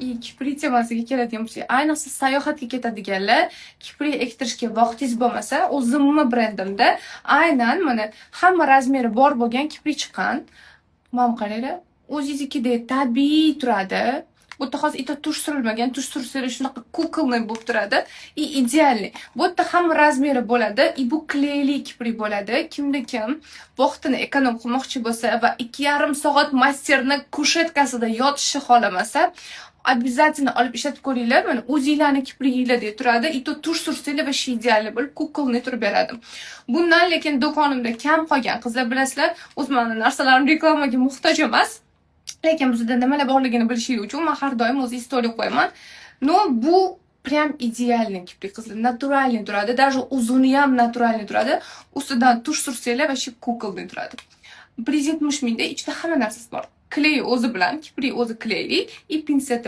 Kiprik temasiga keladigan bo'lsak, ayniqsa sayohatga ketadiganlar, kiprik ektirishga vaqtingiz bo'lmasa, o'zimni brendimda aynan mana hamma razmeri bor bo'lgan kiprik chiqqan. Mana qaranglar, o'zingiznikidek tabiiy turadi. Bu yerda hozir ito tush surilmagan, tush sursangiz shunaqa kukulniy bo'lib turadi. Idealniy. Bu yerda hamma razmeri bo'ladi. Bu kleyli kiprik bo'ladi. Kimda kim vaqtini ekonom qilmoqchi bo'lsa va 2,5 soat masterni kushetkasida yotishni xohlamasa, обязательно olib ishlatib ko'ringlar. Mana o'zingizlarning kipriginglardek turadi. Ito tush sursanglar va shi idealniy bo'lib kukulniy turib beradi. Bundan lekin do'konimda kam qolgan qizlar bilasizlar, o'z meni narsalarim reklamaga muhtoj emas. Lekin bizda nimalar borligini bilishingiz uchun men har doim o'z istoriya qo'yaman. No, bu prям idealniy kiprik qizlar, naturalniy turadi. Даже uzuni ham naturalniy turadi. Ustidan tush sursanglar va shi kukulniy turadi. Prezent mushmingda ichida hamma narsasi bor. Kley o'zi bilan, kiprik o'zi kleyli, и pinset